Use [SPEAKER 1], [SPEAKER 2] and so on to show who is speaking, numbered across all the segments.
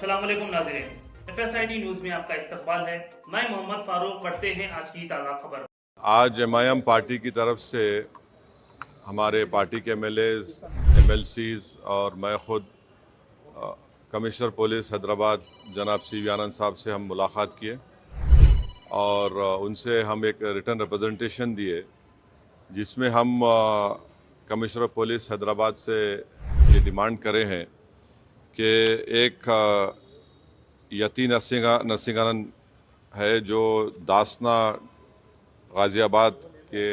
[SPEAKER 1] अस्सलाम वालेकुम नाज़रीन, FSID न्यूज़ में आपका इस्तकबाल है। मैं मोहम्मद फारूक। पढ़ते हैं आज की ताज़ा खबर।
[SPEAKER 2] आज MIM पार्टी की तरफ से हमारे पार्टी के MLAs, MLCs और मैं ख़ुद कमिश्नर पुलिस हैदराबाद जनाब CV आनंद साहब से हम मुलाकात किए और उनसे हम एक रिटन रिप्रेजेंटेशन दिए जिसमें हम कमिश्नर पुलिस हैदराबाद से ये डिमांड करे हैं कि एक यती नरसिंहानंद है जो दासना गाज़ियाबाद के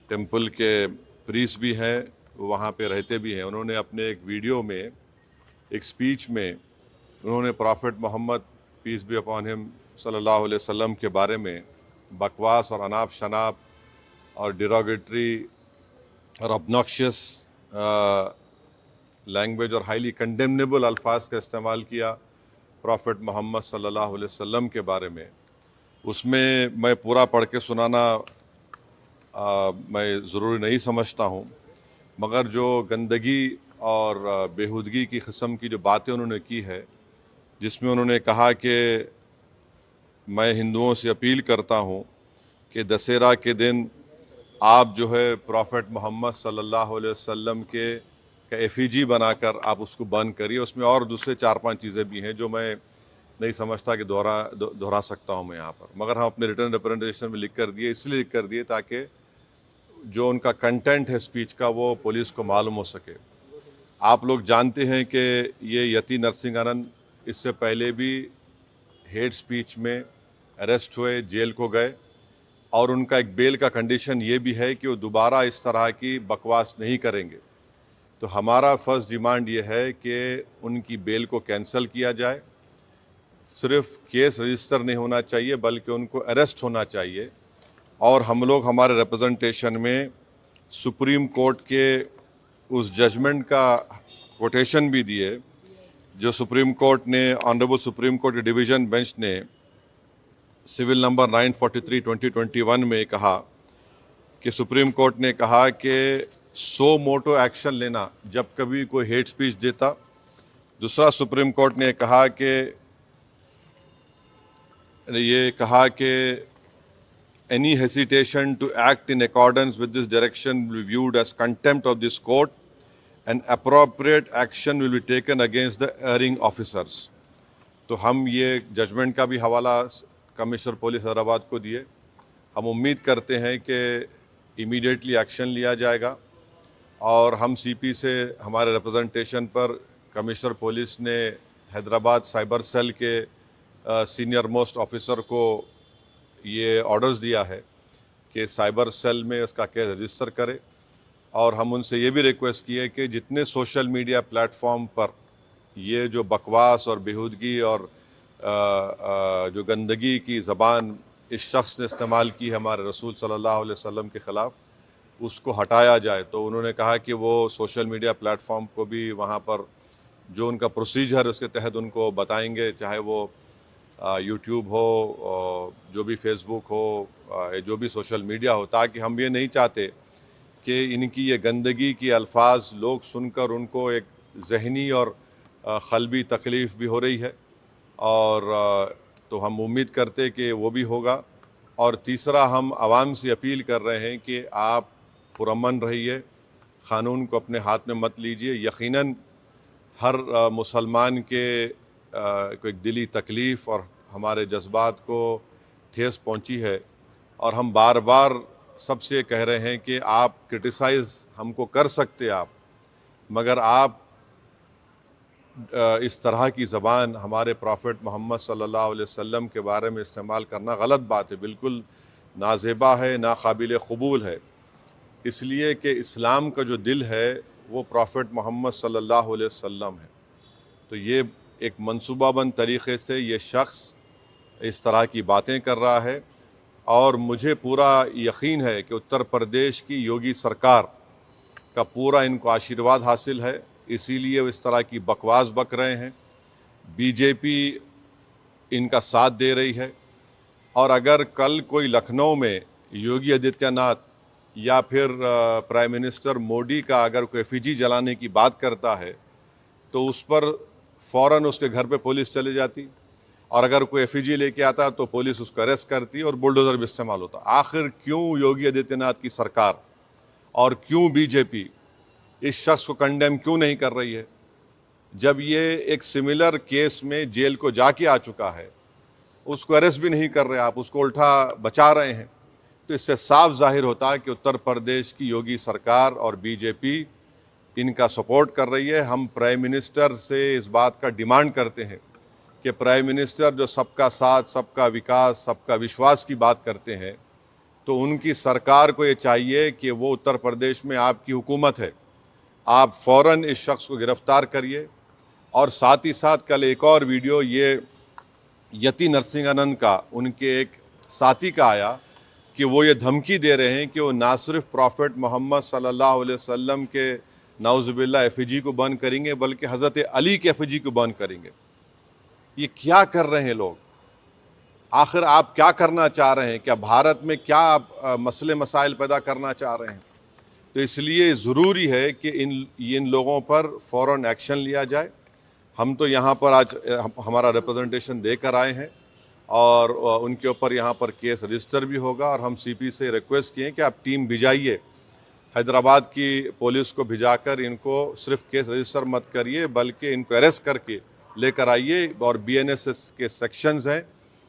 [SPEAKER 2] टेंपल के प्रीस्ट भी हैं, वहाँ पे रहते भी हैं। उन्होंने अपने एक वीडियो में एक स्पीच में उन्होंने prophet Muhammad peace be upon him सल्लल्लाहु अलैहि वसल्लम के बारे में बकवास और अनाप शनाप और डिरोगेटरी और ऑब्नॉक्शियस लैंग्वेज और हाईली कंडेमनेबल अल्फाज का इस्तेमाल किया प्रॉफिट मोहम्मद सल्लल्लाहु अलैहि वसल्लम के बारे में। उसमें मैं पूरा पढ़ के सुनाना मैं ज़रूरी नहीं समझता हूँ, मगर जो गंदगी और बेहूदगी की किस्म की जो बातें उन्होंने की है, जिसमें उन्होंने कहा कि मैं हिंदुओं से अपील करता हूँ कि दशहरा के दिन आप जो है प्रॉफिट मोहम्मद सल्लल्लाहु अलैहि वसल्लम के का एफिजी बनाकर आप उसको बंद करिए। उसमें और दूसरे 4-5 चीज़ें भी हैं जो मैं नहीं समझता कि दोहरा सकता हूँ मैं यहाँ पर, मगर हम अपने रिटर्न रिप्रेजेंटेशन में लिख कर दिए, इसलिए लिख कर दिए ताकि जो उनका कंटेंट है स्पीच का वो पुलिस को मालूम हो सके। आप लोग जानते हैं कि ये यती नरसिंहानंद इससे पहले भी हेट स्पीच में अरेस्ट हुए, जेल को गए और उनका एक बेल का कंडीशन ये भी है कि वो दोबारा इस तरह की बकवास नहीं करेंगे। तो हमारा फर्स्ट डिमांड ये है कि उनकी बेल को कैंसिल किया जाए। सिर्फ केस रजिस्टर नहीं होना चाहिए बल्कि उनको अरेस्ट होना चाहिए। और हम लोग हमारे रिप्रेजेंटेशन में सुप्रीम कोर्ट के उस जजमेंट का कोटेशन भी दिए जो सुप्रीम कोर्ट ने, ऑनरेबल सुप्रीम कोर्ट के डिवीज़न बेंच ने सिविल नंबर 943/2021 में कहा कि सुप्रीम कोर्ट ने कहा कि सो मोटो एक्शन लेना जब कभी कोई हेट स्पीच देता। दूसरा, सुप्रीम कोर्ट ने कहा कि any hesitation to act in accordance with this direction will be viewed as contempt of this court and appropriate action will be taken against the erring officers। तो हम ये judgement का भी हवाला कमिश्नर पुलिस हैदराबाद को दिए। हम उम्मीद करते हैं कि इमीडिएटली एक्शन लिया जाएगा और हम CP से हमारे रिप्रेजेंटेशन पर कमिश्नर पुलिस ने हैदराबाद साइबर सेल के सीनियर मोस्ट ऑफिसर को ये ऑर्डर्स दिया है कि साइबर सेल में उसका केस रजिस्टर करे। और हम उनसे ये भी रिक्वेस्ट की है कि जितने सोशल मीडिया प्लेटफॉर्म पर ये जो बकवास और बेहूदगी और जो गंदगी की ज़बान इस शख्स ने इस्तेमाल की है हमारे रसूल सल्लल्लाहु अलैहि वसल्लम के ख़िलाफ़, उसको हटाया जाए। तो उन्होंने कहा कि वो सोशल मीडिया प्लेटफॉर्म को भी वहाँ पर जो उनका प्रोसीजर है उसके तहत उनको बताएंगे, चाहे वो यूट्यूब हो, जो भी फेसबुक हो, जो भी सोशल मीडिया हो, ताकि हम ये नहीं चाहते कि इनकी ये गंदगी की अल्फाज लोग सुनकर उनको एक ज़हनी और क़ल्बी तकलीफ़ भी हो रही है। और तो हम उम्मीद करते कि वो भी होगा। और तीसरा, हम आवाम से अपील कर रहे हैं कि आप पुरअमन रहिए, क़ानून को अपने हाथ में मत लीजिए। यकीनन हर मुसलमान के को एक दिली तकलीफ़ और हमारे जज्बात को ठेस पहुंची है और हम बार बार सबसे कह रहे हैं कि आप क्रिटिसाइज़ हमको कर सकते आप, मगर आप इस तरह की ज़बान हमारे प्रॉफिट मोहम्मद सल्लल्लाहु अलैहि वसल्लम के बारे में इस्तेमाल करना गलत बात है, बिल्कुल नाज़ेबा है, नाकाबिल क़बूल है। इसलिए कि इस्लाम का जो दिल है वो प्रॉफिट मोहम्मद सल्लल्लाहु अलैहि वसल्लम है। तो ये एक मंसूबाबंद तरीक़े से ये शख्स इस तरह की बातें कर रहा है और मुझे पूरा यकीन है कि उत्तर प्रदेश की योगी सरकार का पूरा इनको आशीर्वाद हासिल है, इसीलिए वो इस तरह की बकवास बक रहे हैं। BJP इनका साथ दे रही है और अगर कल कोई लखनऊ में योगी आदित्यनाथ या फिर प्राइम मिनिस्टर मोदी का अगर कोई एफिजी जलाने की बात करता है तो उस पर फ़ौरन उसके घर पे पुलिस चली जाती, और अगर कोई एफईजी लेके आता तो पुलिस उसको अरेस्ट करती और बुलडोज़र भी इस्तेमाल होता। आखिर क्यों योगी आदित्यनाथ की सरकार और क्यों बीजेपी इस शख्स को कंडेम क्यों नहीं कर रही है? जब ये एक सिमिलर केस में जेल को जाके आ चुका है, उसको अरेस्ट भी नहीं कर रहे आप, उसको उल्टा बचा रहे हैं। तो इससे साफ जाहिर होता है कि उत्तर प्रदेश की योगी सरकार और बीजेपी इनका सपोर्ट कर रही है। हम प्राइम मिनिस्टर से इस बात का डिमांड करते हैं कि प्राइम मिनिस्टर जो सबका साथ, सबका विकास, सबका विश्वास की बात करते हैं, तो उनकी सरकार को ये चाहिए कि वो उत्तर प्रदेश में आपकी हुकूमत है, आप फ़ौरन इस शख्स को गिरफ़्तार करिए। और साथ ही साथ कल एक और वीडियो ये यति नरसिंहानंद का, उनके एक साथी का आया कि वो ये धमकी दे रहे हैं कि वो ना सिर्फ प्रॉफेट मोहम्मद सल्लल्लाहु अलैहि वसल्लम के नाउज़ुबिल्लाह एफईजी को बंद करेंगे, बल्कि हज़रत अली के एफईजी को बंद करेंगे। ये क्या कर रहे हैं लोग? आखिर आप क्या करना चाह रहे हैं? क्या भारत में क्या आप मसले मसाइल पैदा करना चाह रहे हैं? तो इसलिए ज़रूरी है कि इन लोगों पर फ़ौरन एक्शन लिया जाए। हम तो यहाँ पर आज हमारा रिप्रेजेंटेशन देकर आए हैं और उनके ऊपर यहाँ पर केस रजिस्टर भी होगा, और हम सीपी से रिक्वेस्ट किए कि आप टीम भिजाइए, हैदराबाद की पुलिस को भिजाकर इनको सिर्फ केस रजिस्टर मत करिए, बल्कि इनको अरेस्ट करके लेकर आइए। और बीएनएसएस के सेक्शंस हैं,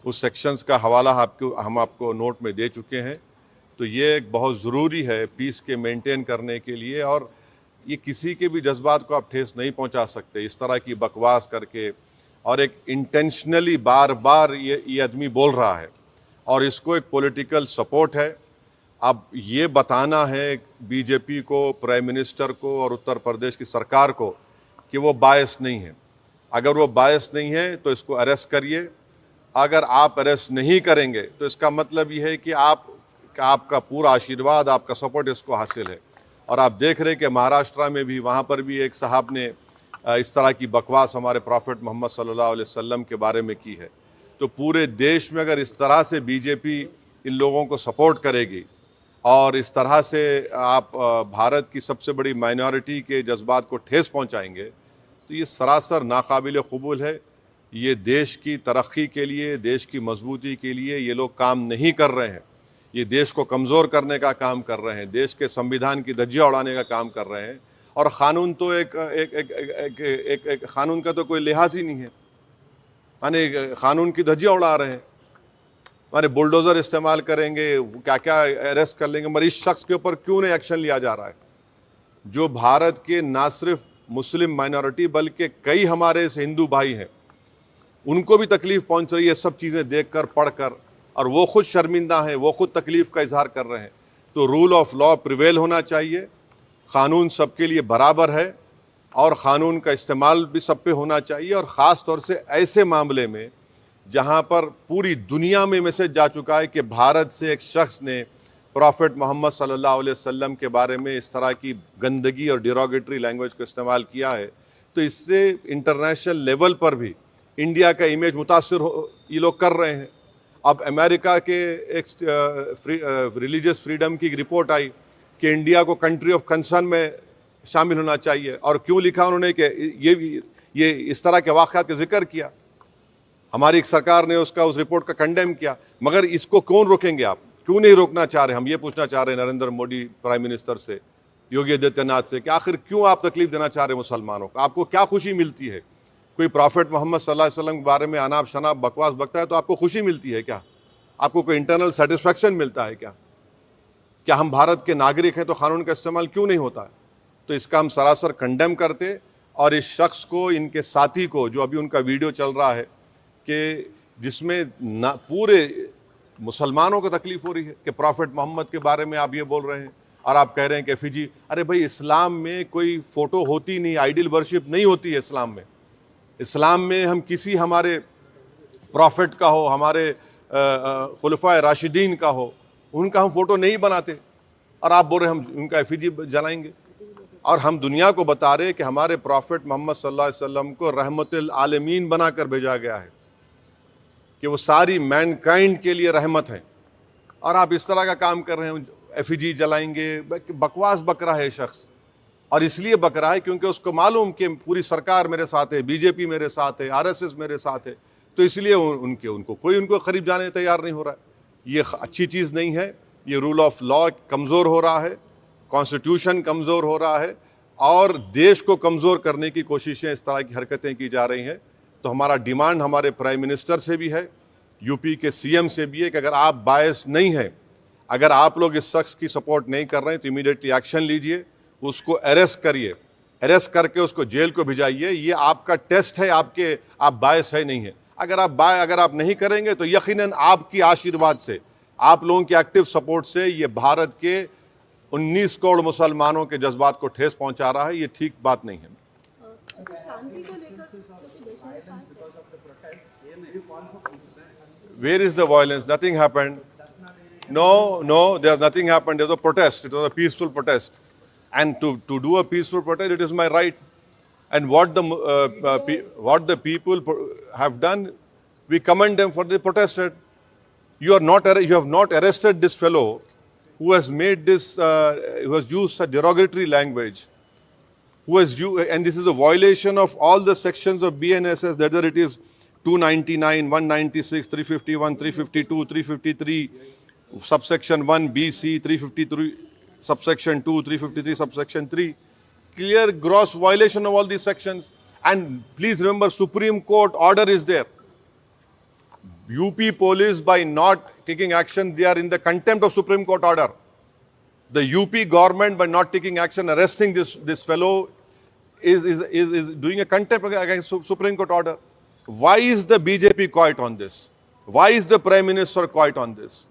[SPEAKER 2] उस सेक्शंस का हवाला हम आपको नोट में दे चुके हैं। तो ये एक बहुत ज़रूरी है पीस के मेंटेन करने के लिए, और ये किसी के भी जज्बात को आप ठेस नहीं पहुंचा सकते इस तरह की बकवास करके। और एक इंटेंशनली बार बार ये आदमी बोल रहा है, और इसको एक पॉलिटिकल सपोर्ट है। अब ये बताना है बीजेपी को, प्राइम मिनिस्टर को और उत्तर प्रदेश की सरकार को कि वो बायस नहीं है। अगर वो बायस नहीं है तो इसको अरेस्ट करिए। अगर आप अरेस्ट नहीं करेंगे तो इसका मतलब ये है कि आपका पूरा आशीर्वाद, आपका सपोर्ट इसको हासिल है। और आप देख रहे हैं कि महाराष्ट्र में भी, वहाँ पर भी एक साहब ने इस तरह की बकवास हमारे प्रॉफेट मोहम्मद सल्लल्लाहु अलैहि वसल्लम के बारे में की है। तो पूरे देश में अगर इस तरह से बीजेपी इन लोगों को सपोर्ट करेगी और इस तरह से आप भारत की सबसे बड़ी माइनॉरिटी के जज्बात को ठेस पहुंचाएंगे, तो ये सरासर नाकाबिल कबूल है। ये देश की तरक्की के लिए, देश की मजबूती के लिए ये लोग काम नहीं कर रहे हैं। ये देश को कमज़ोर करने का काम कर रहे हैं, देश के संविधान की धज्जियाँ उड़ाने का काम कर रहे हैं। और क़ानून तो एक क़ानून का तो कोई लिहाज ही नहीं है, माने क़ानून की धज्जियाँ उड़ा रहे हैं। माने बुलडोज़र इस्तेमाल करेंगे, क्या क्या अरेस्ट कर लेंगे, मगर इस शख्स के ऊपर क्यों नहीं एक्शन लिया जा रहा है? जो भारत के ना सिर्फ मुस्लिम माइनॉरिटी बल्कि कई हमारे हिंदू भाई हैं, उनको भी तकलीफ़ पहुंच रही है सब चीज़ें देखकर, पढ़कर, और वो खुद शर्मिंदा हैं, वो खुद तकलीफ़ का इजहार कर रहे हैं। तो रूल ऑफ लॉ प्रिवेल होना चाहिए, क़ानून सबके लिए बराबर है और क़ानून का इस्तेमाल भी सब पे होना चाहिए। और ख़ास तौर से ऐसे मामले में जहाँ पर पूरी दुनिया में मैसेज जा चुका है कि भारत से एक शख्स ने प्रॉफेट मोहम्मद सल्लल्लाहु अलैहि वसल्लम के बारे में इस तरह की गंदगी और डिरोगेटरी लैंग्वेज को इस्तेमाल किया है, तो इससे इंटरनेशनल लेवल पर भी इंडिया का इमेज मुतासर ये लोग कर रहे हैं। अब अमेरिका के एक रिलीजियस फ्रीडम की रिपोर्ट आई कि इंडिया को कंट्री ऑफ कंसर्न में शामिल होना चाहिए, और क्यों लिखा उन्होंने कि ये इस तरह के वाक़यात का जिक्र किया। हमारी सरकार ने उस रिपोर्ट का कंडेम किया, मगर इसको कौन रोकेंगे? आप क्यों नहीं रोकना चाह रहे? हम ये पूछना चाह रहे हैं नरेंद्र मोदी प्राइम मिनिस्टर से, योगी आदित्यनाथ से, कि आखिर क्यों आप तकलीफ देना चाह रहे हैं मुसलमानों को? आपको क्या खुशी मिलती है? कोई प्रॉफेट मोहम्मद सल्लल्लाहु अलैहि वसल्लम के बारे में अनाप शनाप बकवास बकता है तो आपको खुशी मिलती है क्या? आपको कोई इंटरनल सेटिस्फेक्शन मिलता है क्या? क्या हम भारत के नागरिक हैं तो क़ानून का इस्तेमाल क्यों नहीं होता है? तो इसका हम सरासर कंडेम करते, और इस शख्स को, इनके साथी को, जो अभी उनका वीडियो चल रहा है कि जिसमें ना पूरे मुसलमानों को तकलीफ़ हो रही है कि प्रॉफेट मोहम्मद के बारे में आप ये बोल रहे हैं और आप कह रहे हैं कि एफईजी। अरे भाई, इस्लाम में कोई फ़ोटो होती नहीं, आइडियल वर्शिप नहीं होती है इस्लाम में। इस्लाम में हम किसी हमारे प्रॉफिट का हो, हमारे खुलफाए राशिदीन का हो, उनका हम फ़ोटो नहीं बनाते, और आप बोल रहे हम उनका एफईजी जलाएंगे। और हम दुनिया को बता रहे कि हमारे प्रॉफिट मोहम्मद सल्लल्लाहु अलैहि वसल्लम को रहमतुल आलमीन बनाकर भेजा गया है, कि वो सारी मैनकाइंड के लिए रहमत है, और आप इस तरह का काम कर रहे हैं, एफईजी जलाएंगे। बकवास बक रहा है शख्स। और इसलिए बक रहा है क्योंकि उसको मालूम कि पूरी सरकार मेरे साथ है, बीजेपी मेरे साथ है, आरएसएस मेरे साथ है, तो इसलिए उनको करीब जाने तैयार नहीं हो रहा है। ये अच्छी चीज़ नहीं है। ये रूल ऑफ लॉ कमज़ोर हो रहा है, कॉन्स्टिट्यूशन कमज़ोर हो रहा है और देश को कमज़ोर करने की कोशिशें, इस तरह की हरकतें की जा रही हैं। तो हमारा डिमांड हमारे प्राइम मिनिस्टर से भी है, यूपी के सीएम से भी है कि अगर आप बायस नहीं हैं, अगर आप लोग इस शख्स की सपोर्ट नहीं कर रहे हैं तो इमीडिएटली एक्शन लीजिए, उसको अरेस्ट करिए, अरेस्ट करके उसको जेल को भिजाइए। ये आपका टेस्ट है, आप बायस है नहीं है। अगर आप नहीं करेंगे तो यकीनन आपकी आशीर्वाद से, आप लोगों की एक्टिव सपोर्ट से ये भारत के 19 करोड़ मुसलमानों के जज्बात को ठेस पहुंचा रहा है। ये ठीक बात नहीं है।
[SPEAKER 3] शांति को लेकर क्योंकि देश में
[SPEAKER 2] Where is the violence? Nothing happened. No, there's nothing happened. There's a protest. It was a peaceful protest. And to do a peaceful protest, it is my right. And what the people have done, we commend them for they protested. You have not arrested this fellow who has made this, who has used such derogatory language, and this is a violation of all the sections of BNSS, whether it is 299, 196, 351, 352, 353, subsection 1 BC, 353, subsection 2, 353, subsection 3. Clear gross violation of all these sections. And please remember, Supreme Court order is there. UP police, by not taking action, they are in the contempt of Supreme Court order. The UP government, by not taking action, arresting this fellow, is doing a contempt against Supreme Court order. Why is the BJP quiet on this? Why is the Prime Minister quiet on this?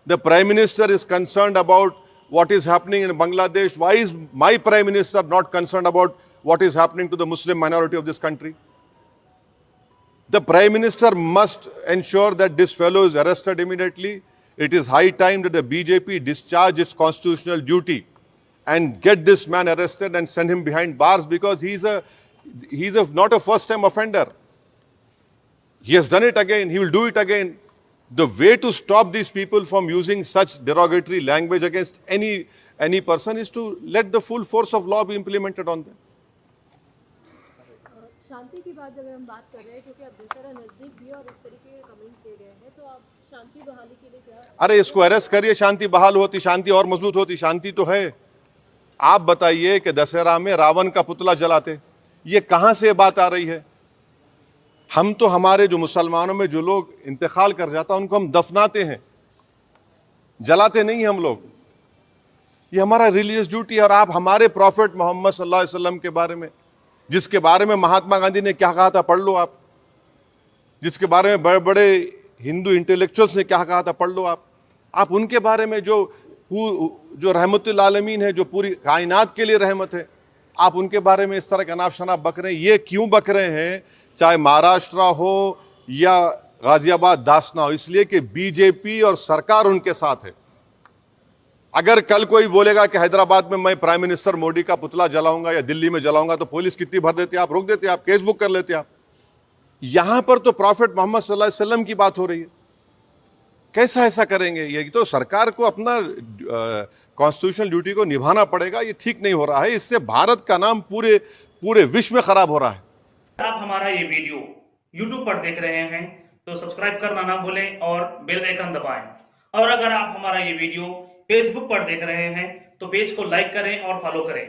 [SPEAKER 2] The Prime Minister is concerned about what is happening in Bangladesh. Why is my Prime Minister not concerned about what is happening to the Muslim minority of this country? The Prime Minister must ensure that this fellow is arrested immediately. It is high time that the BJP discharge its constitutional duty and get this man arrested and send him behind bars, because he's not a first-time offender. He has done it again. He will do it again. The way to stop these people from using such derogatory language against any person is to let the full force of law be implemented on them.
[SPEAKER 3] शांति की बात जब हम बात कर रहे हैं, क्योंकि अब दशहरा नजदीक भी और इस तरीके के कमेंट्स दिए गए हैं, तो आप शांति बहाली के लिए क्या?
[SPEAKER 2] अरे इसको अरेस्ट करिए, शांति बहाल होती, शांति और मजबूत होती। शांति तो है। आप बताइए कि दशहरा में रावण का पुतला जलाते, ये कहां से बात आ रही है? हम तो हमारे जो मुसलमानों में जो लोग इंतकाल कर जाता उनको हम दफनाते हैं, जलाते नहीं हम लोग। ये हमारा रिलीजियस ड्यूटी है। और आप हमारे प्रॉफिट मोहम्मद सल्लल्लाहु अलैहि वसल्लम के बारे में, जिसके बारे में महात्मा गांधी ने क्या कहा था पढ़ लो आप, जिसके बारे में बड़े बड़े हिंदू इंटेलेक्चुअल्स ने क्या कहा था पढ़ लो आप उनके बारे में, जो रहमतुल आलमीन है, जो पूरी कायनात के लिए रहमत है, आप उनके बारे में इस तरह का अनाप शनाप बक रहे हैं। ये क्यों बक रहे हैं? चाहे महाराष्ट्र हो या गाजियाबाद दासना हो, इसलिए कि बीजेपी और सरकार उनके साथ है। अगर कल कोई बोलेगा कि हैदराबाद में मैं प्राइम मिनिस्टर मोदी का पुतला जलाऊंगा या दिल्ली में जलाऊंगा, तो पुलिस कितनी भर देती, आप रोक देते, आप केस बुक कर लेते आप। यहां पर तो प्रॉफिट मोहम्मद सल्लल्लाहु अलैहि वसल्लम की बात हो रही है। कैसा ऐसा करेंगे? ये तो सरकार को अपना कॉन्स्टिट्यूशनल ड्यूटी को निभाना पड़ेगा। ये ठीक नहीं हो रहा है। इससे भारत का नाम पूरे विश्व में खराब हो रहा है।
[SPEAKER 1] आप हमारा ये वीडियो YouTube पर देख रहे हैं तो सब्सक्राइब करना ना भूलें और बेल आइकन दबाएं। और अगर आप हमारा ये वीडियो Facebook पर देख रहे हैं तो पेज को लाइक करें और फॉलो करें।